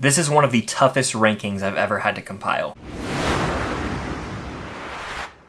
This is one of the toughest rankings I've ever had to compile.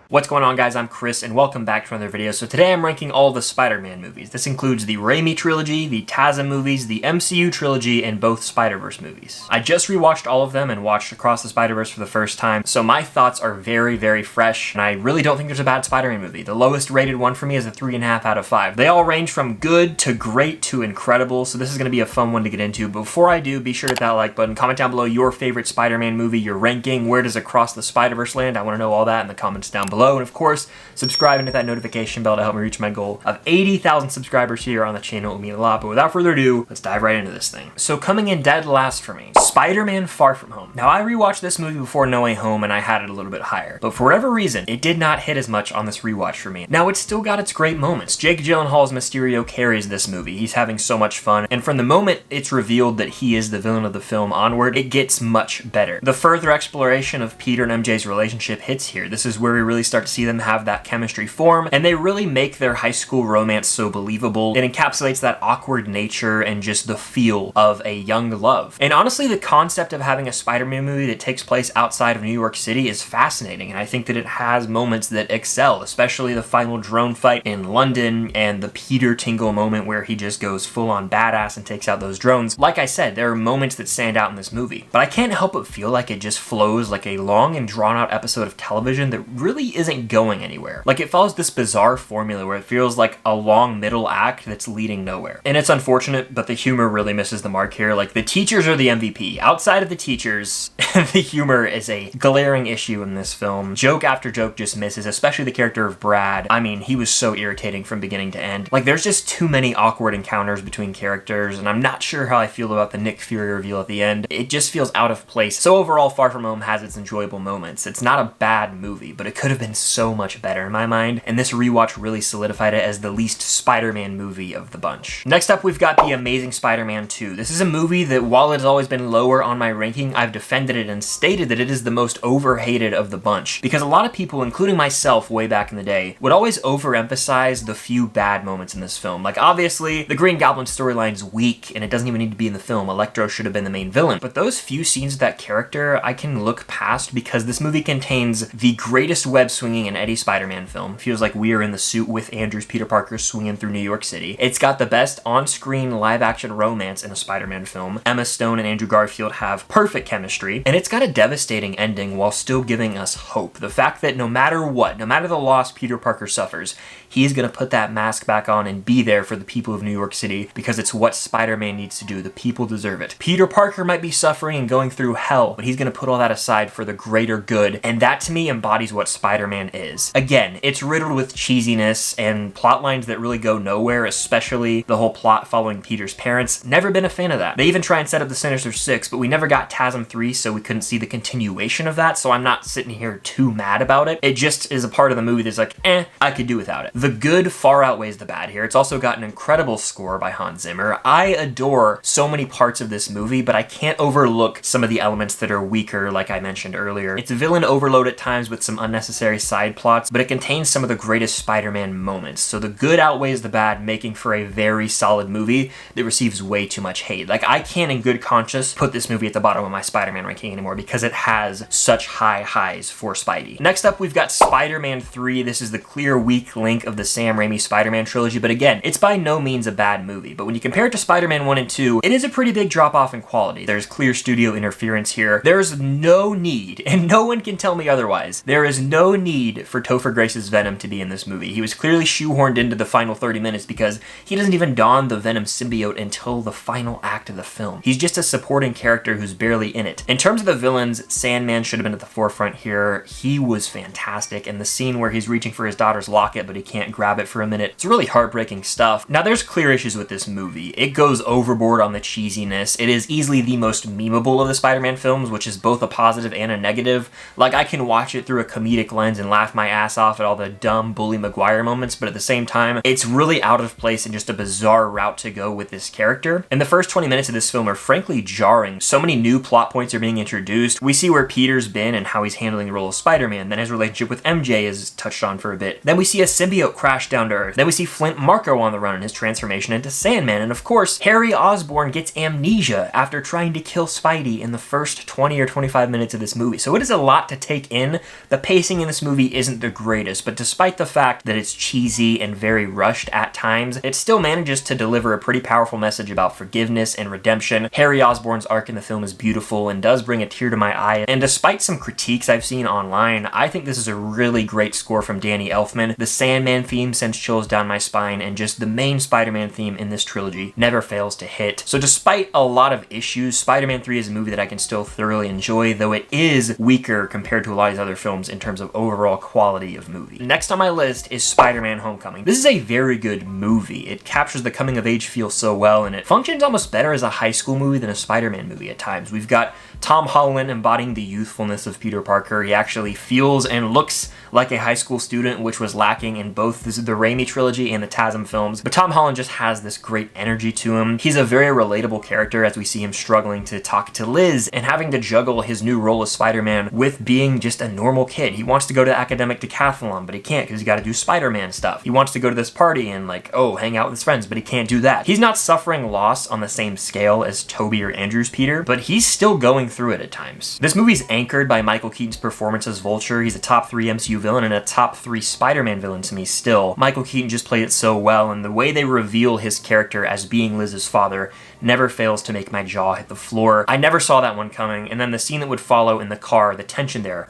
What's going on, guys? I'm Chris and welcome back to another video. So today I'm ranking all the Spider-Man movies. This includes the Raimi trilogy, the TASM movies, the MCU trilogy, and both Spider-Verse movies. I just rewatched all of them and watched Across the Spider-Verse for the first time, so my thoughts are very, very fresh, and I really don't think there's a bad Spider-Man movie. The lowest rated one for me is a 3.5 out of 5. They all range from good to great to incredible, so this is going to be a fun one to get into. Before I do, be sure to hit that like button, comment down below your favorite Spider-Man movie, your ranking, where does Across the Spider-Verse land? I want to know all that in the comments down below. And of course, subscribe and hit that notification bell to help me reach my goal of 80,000 subscribers here on the channel. It would mean a lot. But without further ado, let's dive right into this thing. So coming in dead last for me, Spider-Man Far From Home. Now, I rewatched this movie before No Way Home and I had it a little bit higher, but for whatever reason, it did not hit as much on this rewatch for me. Now, it's still got its great moments. Jake Gyllenhaal's Mysterio carries this movie. He's having so much fun, and from the moment it's revealed that he is the villain of the film onward, it gets much better. The further exploration of Peter and MJ's relationship hits here. This is where we really start to see them have that chemistry form, and they really make their high school romance so believable. It encapsulates that awkward nature and just the feel of a young love. And honestly, the concept of having a Spider-Man movie that takes place outside of New York City is fascinating, and I think that it has moments that excel, especially the final drone fight in London and the Peter Tingle moment where he just goes full-on badass and takes out those drones. Like I said, there are moments that stand out in this movie, but I can't help but feel like it just flows like a long and drawn-out episode of television that really isn't going anywhere. Like, it follows this bizarre formula where it feels like a long middle act that's leading nowhere. And it's unfortunate, but the humor really misses the mark here. Like, the teachers are the MVP. Outside of the teachers, the humor is a glaring issue in this film. Joke after joke just misses, especially the character of Brad. I mean, he was so irritating from beginning to end. Like, there's just too many awkward encounters between characters, and I'm not sure how I feel about the Nick Fury reveal at the end. It just feels out of place. So overall, Far From Home has its enjoyable moments. It's not a bad movie, but it could have been so much better in my mind, and this rewatch really solidified it as the least Spider-Man movie of the bunch. Next up, we've got The Amazing Spider-Man 2. This is a movie that, while it has always been lower on my ranking, I've defended it and stated that it is the most overhated of the bunch, because a lot of people, including myself way back in the day, would always overemphasize the few bad moments in this film. Like, obviously, the Green Goblin storyline's weak, and it doesn't even need to be in the film. Electro should have been the main villain. But those few scenes with that character, I can look past, because this movie contains the greatest web swinging in any Spider-Man film. Feels like we are in the suit with Andrew's Peter Parker swinging through New York City. It's got the best on-screen live-action romance in a Spider-Man film. Emma Stone and Andrew Garfield have perfect chemistry, and it's got a devastating ending while still giving us hope. The fact that no matter what, no matter the loss Peter Parker suffers, he's gonna put that mask back on and be there for the people of New York City, because it's what Spider-Man needs to do. The people deserve it. Peter Parker might be suffering and going through hell, but he's gonna put all that aside for the greater good, and that to me embodies what Spider-Man is. Again, it's riddled with cheesiness and plot lines that really go nowhere, especially the whole plot following Peter's parents. Never been a fan of that. They even try and set up the Sinister Six, but we never got TASM 3, so we couldn't see the continuation of that, so I'm not sitting here too mad about it. It just is a part of the movie that's like, I could do without it. The good far outweighs the bad here. It's also got an incredible score by Hans Zimmer. I adore so many parts of this movie, but I can't overlook some of the elements that are weaker, like I mentioned earlier. It's villain overload at times with some unnecessary side plots, but it contains some of the greatest Spider-Man moments. So the good outweighs the bad, making for a very solid movie that receives way too much hate. Like, I can't in good conscience put this movie at the bottom of my Spider-Man ranking anymore because it has such high highs for Spidey. Next up, we've got Spider-Man 3. This is the clear weak link of the Sam Raimi Spider-Man trilogy, but again, it's by no means a bad movie. But when you compare it to Spider-Man 1 and 2, it is a pretty big drop off in quality. There's clear studio interference here. There's no need, and no one can tell me otherwise, there is no need for Topher Grace's Venom to be in this movie. He was clearly shoehorned into the final 30 minutes because he doesn't even don the Venom symbiote until the final act of the film. He's just a supporting character who's barely in it. In terms of the villains, Sandman should have been at the forefront here. He was fantastic, and the scene where he's reaching for his daughter's locket but he can't grab it for a minute, it's really heartbreaking stuff. Now, there's clear issues with this movie. It goes overboard on the cheesiness. It is easily the most memeable of the Spider-Man films, which is both a positive and a negative. Like, I can watch it through a comedic lens lines and laugh my ass off at all the dumb Bully Maguire moments, but at the same time, it's really out of place and just a bizarre route to go with this character. And the first 20 minutes of this film are frankly jarring. So many new plot points are being introduced. We see where Peter's been and how he's handling the role of Spider-Man. Then his relationship with MJ is touched on for a bit. Then we see a symbiote crash down to Earth. Then we see Flint Marko on the run and his transformation into Sandman. And of course, Harry Osborn gets amnesia after trying to kill Spidey in the first 20 or 25 minutes of this movie. So it is a lot to take in. The pacing in this movie isn't the greatest, but despite the fact that it's cheesy and very rushed at times, it still manages to deliver a pretty powerful message about forgiveness and redemption. Harry Osborn's arc in the film is beautiful and does bring a tear to my eye, and despite some critiques I've seen online, I think this is a really great score from Danny Elfman. The Sandman theme sends chills down my spine, and just the main Spider-Man theme in this trilogy never fails to hit. So despite a lot of issues, Spider-Man 3 is a movie that I can still thoroughly enjoy, though it is weaker compared to a lot of these other films in terms of overall quality of movie. Next on my list is Spider-Man Homecoming. This is a very good movie. It captures the coming of age feel so well, and it functions almost better as a high school movie than a Spider-Man movie at times. We've got Tom Holland embodying the youthfulness of Peter Parker. He actually feels and looks like a high school student, which was lacking in both the Raimi trilogy and the TASM films. But Tom Holland just has this great energy to him. He's a very relatable character as we see him struggling to talk to Liz and having to juggle his new role as Spider-Man with being just a normal kid. He wants to go to academic decathlon, but he can't because he's got to do Spider-Man stuff. He wants to go to this party and hang out with his friends, but he can't do that. He's not suffering loss on the same scale as Tobey or Andrew's Peter, but he's still going through it at times. This movie's anchored by Michael Keaton's performance as Vulture. He's a top 3 MCU villain and a top 3 Spider-Man villain to me still. Michael Keaton just played it so well, and the way they reveal his character as being Liz's father never fails to make my jaw hit the floor. I never saw that one coming, and then the scene that would follow in the car, the tension there,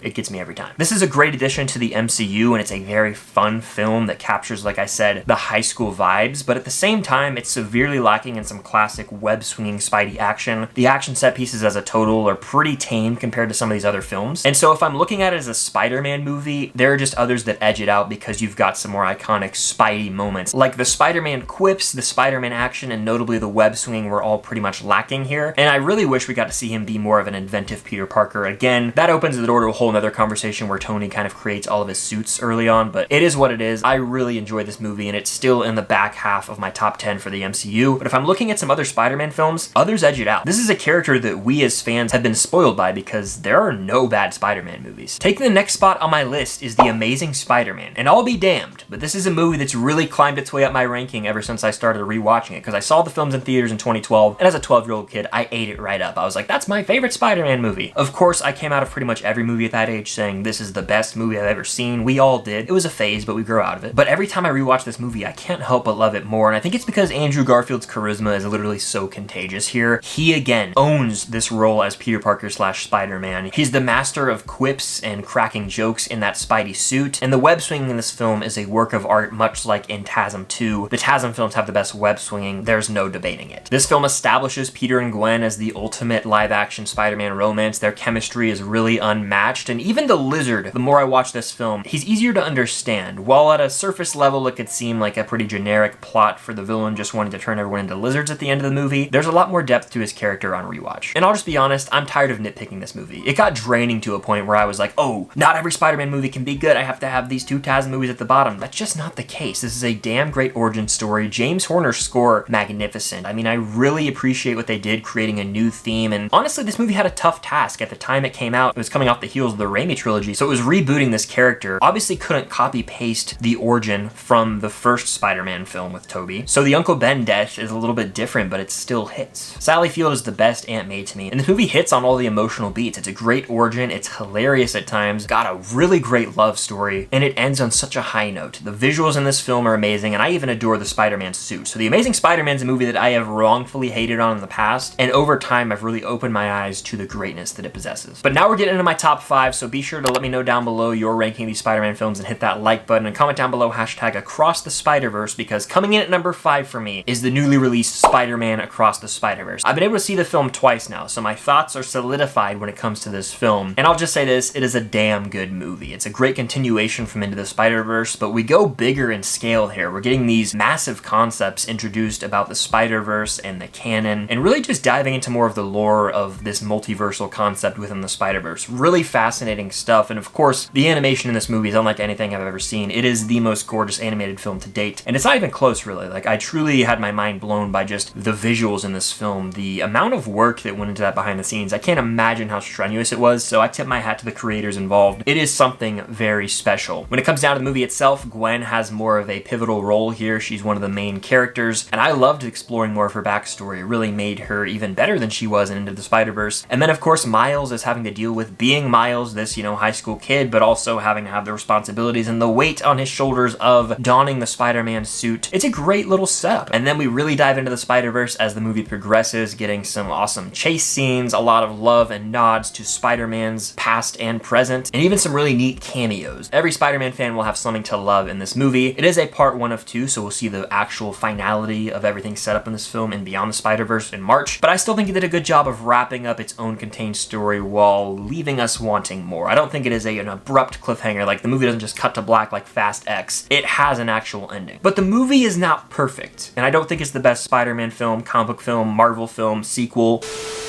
it gets me every time. This is a great addition to the MCU, and it's a very fun film that captures, like I said, the high school vibes, but at the same time, it's severely lacking in some classic web-swinging Spidey action. The action set pieces as a total are pretty tame compared to some of these other films, and so if I'm looking at it as a Spider-Man movie, there are just others that edge it out because you've got some more iconic Spidey moments. Like the Spider-Man quips, the Spider-Man action, and notably the web-swinging were all pretty much lacking here, and I really wish we got to see him be more of an inventive Peter Parker. Again, that opens the door to a whole nother conversation where Tony kind of creates all of his suits early on, but it is what it is. I really enjoy this movie, and it's still in the back half of my top 10 for the MCU, but if I'm looking at some other Spider-Man films, others edge it out. This is a character that we as fans have been spoiled by because there are no bad Spider-Man movies. Taking the next spot on my list is The Amazing Spider-Man, and I'll be damned, but this is a movie that's really climbed its way up my ranking ever since I started rewatching it, because I saw the films in theaters in 2012, and as a 12-year-old kid, I ate it right up. I was like, that's my favorite Spider-Man movie. Of course, I came out of pretty much every movie at that age saying this is the best movie I've ever seen. We all did. It was a phase, but we grew out of it. But every time I rewatch this movie, I can't help but love it more, and I think it's because Andrew Garfield's charisma is literally so contagious here. He, again, owns this role as Peter Parker / Spider-Man. He's the master of quips and cracking jokes in that Spidey suit, and the web swinging in this film is a work of art much like in TASM 2. The TASM films have the best web swinging. There's no debating it. This film establishes Peter and Gwen as the ultimate live-action Spider-Man romance. Their chemistry is really unmatched, and even the Lizard, the more I watch this film, he's easier to understand. While at a surface level it could seem like a pretty generic plot for the villain just wanting to turn everyone into lizards at the end of the movie, there's a lot more depth to his character on rewatch. And I'll just be honest, I'm tired of nitpicking this movie. It got draining to a point where I was like, oh, not every Spider-Man movie can be good. I have to have these 2 TASM movies at the bottom. That's just not the case. This is a damn great origin story. James Horner's score, magnificent. I mean, I really appreciate what they did creating a new theme, and honestly, this movie had a tough task. At the time it came out, it was coming off the heels of the Raimi trilogy, so it was rebooting this character. Obviously couldn't copy-paste the origin from the first Spider-Man film with Tobey, so the Uncle Ben death is a little bit different, but it still hits. Sally Field is the best Aunt May to me, and the movie hits on all the emotional beats. It's a great origin, it's hilarious at times, got a really great love story, and it ends on such a high note. The visuals in this film are amazing, and I even adore the Spider-Man suit. So The Amazing Spider-Man is a movie that I have wrongfully hated on in the past, and over time I've really opened my eyes to the greatness that it possesses. But now we're getting into my top 5, so be sure to let me know down below your ranking of these Spider-Man films and hit that like button and comment down below hashtag Across the Spider-Verse, because coming in at number 5 for me is the newly released Spider-Man Across the Spider-Verse. I've been able to see the film twice now, so my thoughts are solidified when it comes to this film, and I'll just say this, it is a damn good movie. It's a great continuation from Into the Spider-Verse, but we go bigger in scale here. We're getting these massive concepts introduced about the Spider-Verse and the canon, and really just diving into more of the lore of this multiversal concept within the Spider-Verse. Really fascinating fascinating stuff. And of course, the animation in this movie is unlike anything I've ever seen. It is the most gorgeous animated film to date. And it's not even close, really. Like, I truly had my mind blown by just the visuals in this film. The amount of work that went into that behind the scenes, I can't imagine how strenuous it was, so I tip my hat to the creators involved. It is something very special. When it comes down to the movie itself, Gwen has more of a pivotal role here. She's one of the main characters, and I loved exploring more of her backstory. It really made her even better than she was in Into the Spider-Verse. And then, of course, Miles is having to deal with being Miles, this, high school kid, but also having to have the responsibilities and the weight on his shoulders of donning the Spider-Man suit. It's a great little setup. And then we really dive into the Spider-Verse as the movie progresses, getting some awesome chase scenes, a lot of love and nods to Spider-Man's past and present, and even some really neat cameos. Every Spider-Man fan will have something to love in this movie. It is a part 1 of 2, so we'll see the actual finality of everything set up in this film in Beyond the Spider-Verse in March, but I still think it did a good job of wrapping up its own contained story while leaving us wanting more. I don't think it is an abrupt cliffhanger, like the movie doesn't just cut to black like Fast X. It has an actual ending. But the movie is not perfect, and I don't think it's the best Spider-Man film, comic book film, Marvel film, sequel.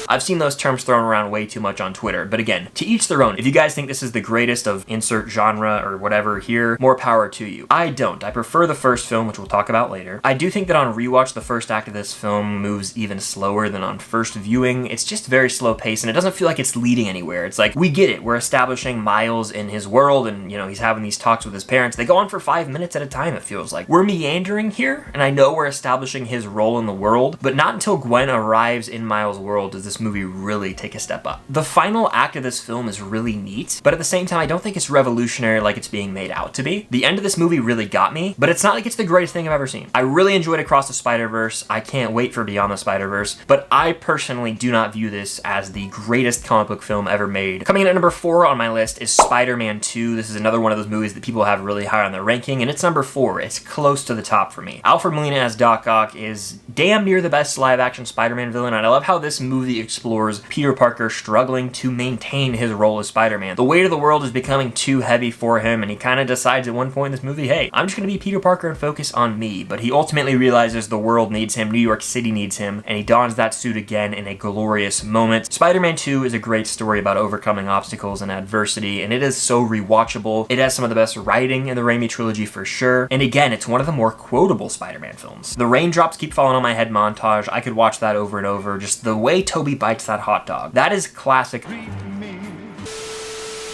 I've seen those terms thrown around way too much on Twitter, but again, to each their own. If you guys think this is the greatest of insert genre or whatever here, more power to you. I don't. I prefer the first film, which we'll talk about later. I do think that on rewatch, the first act of this film moves even slower than on first viewing. It's just very slow paced, and it doesn't feel like it's leading anywhere. It's like, we get it. We're establishing Miles in his world, and, he's having these talks with his parents. They go on for 5 minutes at a time, it feels like. We're meandering here, and I know we're establishing his role in the world, but not until Gwen arrives in Miles' world does this movie really take a step up. The final act of this film is really neat, but at the same time, I don't think it's revolutionary like it's being made out to be. The end of this movie really got me, but it's not like it's the greatest thing I've ever seen. I really enjoyed Across the Spider-Verse. I can't wait for Beyond the Spider-Verse, but I personally do not view this as the greatest comic book film ever made. Coming in at number 4 on my list is Spider-Man 2. This is another one of those movies that people have really high on their ranking, and it's number 4. It's close to the top for me. Alfred Molina as Doc Ock is damn near the best live-action Spider-Man villain, and I love how this movie explores Peter Parker struggling to maintain his role as Spider-Man. The weight of the world is becoming too heavy for him, and he kind of decides at one point in this movie, hey, I'm just going to be Peter Parker and focus on me. But he ultimately realizes the world needs him, New York City needs him, and he dons that suit again in a glorious moment. Spider-Man 2 is a great story about overcoming obstacles and adversity, and it is so rewatchable. It has some of the best writing in the Raimi trilogy for sure, and again, it's one of the more quotable Spider-Man films. The raindrops keep falling on my head montage, I could watch that over and over. Just the way Tobey bites that hot dog. That is classic.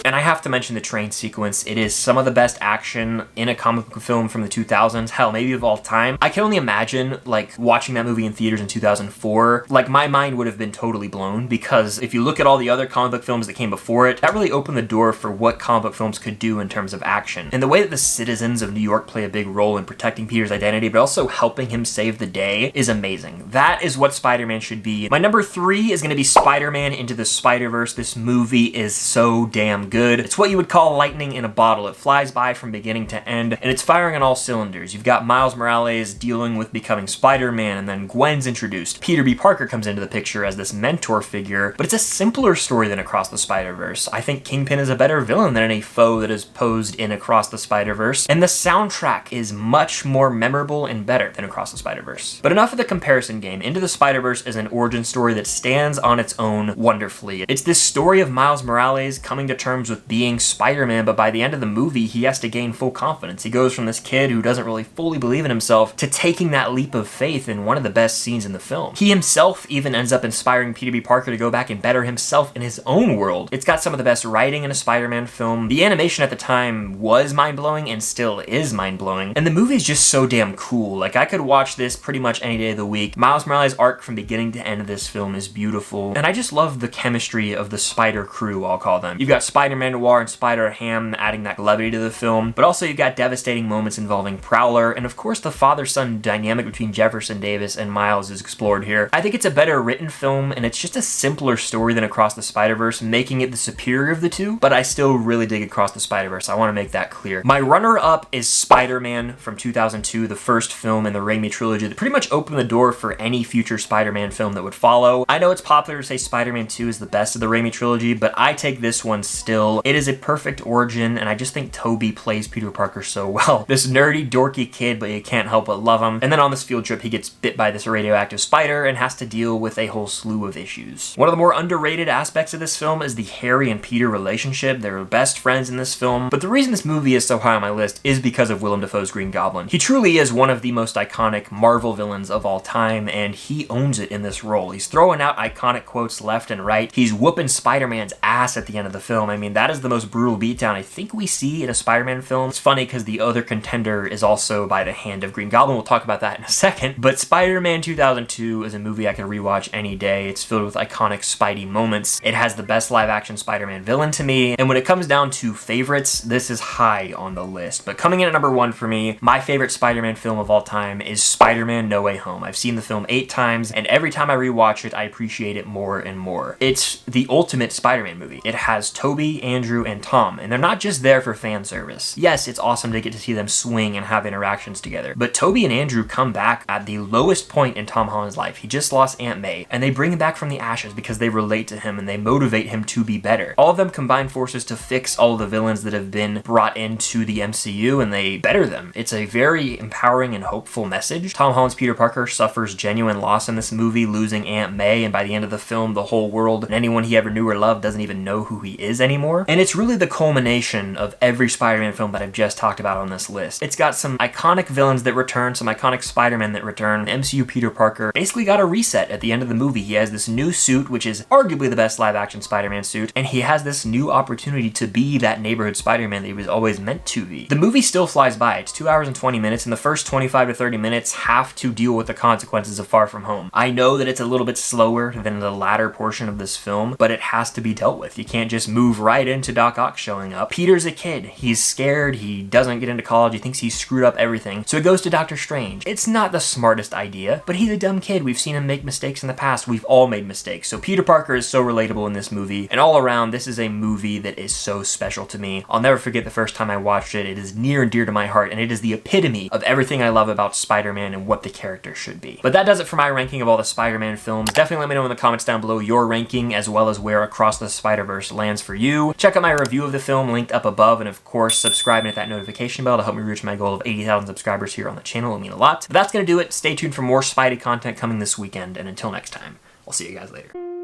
And I have to mention the train sequence. It is some of the best action in a comic book film from the 2000s, hell, maybe of all time. I can only imagine, like, watching that movie in theaters in 2004, like, my mind would have been totally blown, because if you look at all the other comic book films that came before it, that really opened the door for what comic book films could do in terms of action. And the way that the citizens of New York play a big role in protecting Peter's identity, but also helping him save the day, is amazing. That is what Spider-Man should be. My number 3 is gonna be Spider-Man Into the Spider-Verse. This movie is so damn good. It's what you would call lightning in a bottle. It flies by from beginning to end, and it's firing on all cylinders. You've got Miles Morales dealing with becoming Spider-Man, and then Gwen's introduced. Peter B. Parker comes into the picture as this mentor figure, but it's a simpler story than Across the Spider-Verse. I think Kingpin is a better villain than any foe that is posed in Across the Spider-Verse, and the soundtrack is much more memorable and better than Across the Spider-Verse. But enough of the comparison game. Into the Spider-Verse is an origin story that stands on its own wonderfully. It's this story of Miles Morales coming to terms with being Spider-Man, but by the end of the movie, he has to gain full confidence. He goes from this kid who doesn't really fully believe in himself to taking that leap of faith in one of the best scenes in the film. He himself even ends up inspiring Peter B. Parker to go back and better himself in his own world. It's got some of the best writing in a Spider-Man film. The animation at the time was mind-blowing and still is mind-blowing, and the movie is just so damn cool. Like, I could watch this pretty much any day of the week. Miles Morales' arc from beginning to end of this film is beautiful, and I just love the chemistry of the Spider crew, I'll call them. You've got Spider-Man Noir and Spider-Ham adding that levity to the film, but also you've got devastating moments involving Prowler, and of course the father-son dynamic between Jefferson Davis and Miles is explored here. I think it's a better written film, and it's just a simpler story than Across the Spider-Verse, making it the superior of the two, but I still really dig Across the Spider-Verse. I want to make that clear. My runner-up is Spider-Man from 2002, the first film in the Raimi trilogy that pretty much opened the door for any future Spider-Man film that would follow. I know it's popular to say Spider-Man 2 is the best of the Raimi trilogy, but I take this one still will. It is a perfect origin, and I just think Tobey plays Peter Parker so well. This nerdy, dorky kid, but you can't help but love him. And then on this field trip, he gets bit by this radioactive spider and has to deal with a whole slew of issues. One of the more underrated aspects of this film is the Harry and Peter relationship. They're best friends in this film, but the reason this movie is so high on my list is because of Willem Dafoe's Green Goblin. He truly is one of the most iconic Marvel villains of all time, and he owns it in this role. He's throwing out iconic quotes left and right. He's whooping Spider-Man's ass at the end of the film. I mean, that is the most brutal beatdown I think we see in a Spider-Man film. It's funny because the other contender is also by the hand of Green Goblin. We'll talk about that in a second, but Spider-Man 2002 is a movie I can rewatch any day. It's filled with iconic Spidey moments. It has the best live-action Spider-Man villain to me, and when it comes down to favorites, this is high on the list. But coming in at number 1 for me, my favorite Spider-Man film of all time is Spider-Man No Way Home. I've seen the film 8 times, and every time I rewatch it, I appreciate it more and more. It's the ultimate Spider-Man movie. It has Tobey, Andrew, and Tom, and they're not just there for fan service. Yes, it's awesome to get to see them swing and have interactions together, but Tobey and Andrew come back at the lowest point in Tom Holland's life. He just lost Aunt May, and they bring him back from the ashes because they relate to him and they motivate him to be better. All of them combine forces to fix all the villains that have been brought into the MCU, and they better them. It's a very empowering and hopeful message. Tom Holland's Peter Parker suffers genuine loss in this movie, losing Aunt May, and by the end of the film, the whole world and anyone he ever knew or loved doesn't even know who he is anymore. And it's really the culmination of every Spider-Man film that I've just talked about on this list. It's got some iconic villains that return, some iconic Spider-Man that return. MCU Peter Parker basically got a reset at the end of the movie. He has this new suit, which is arguably the best live-action Spider-Man suit, and he has this new opportunity to be that neighborhood Spider-Man that he was always meant to be. The movie still flies by. It's 2 hours and 20 minutes, and the first 25 to 30 minutes have to deal with the consequences of Far From Home. I know that it's a little bit slower than the latter portion of this film, but it has to be dealt with. You can't just move right into Doc Ock showing up. Peter's a kid. He's scared. He doesn't get into college. He thinks he's screwed up everything. So he goes to Doctor Strange. It's not the smartest idea, but he's a dumb kid. We've seen him make mistakes in the past. We've all made mistakes. So Peter Parker is so relatable in this movie, and all around, this is a movie that is so special to me. I'll never forget the first time I watched it. It is near and dear to my heart, and it is the epitome of everything I love about Spider-Man and what the character should be. But that does it for my ranking of all the Spider-Man films. Definitely let me know in the comments down below your ranking, as well as where Across the Spider-Verse lands for you. Check out my review of the film linked up above, and of course, subscribe and hit that notification bell to help me reach my goal of 80,000 subscribers here on the channel. It will mean a lot. But that's gonna do it. Stay tuned for more Spidey content coming this weekend, and until next time, I'll see you guys later.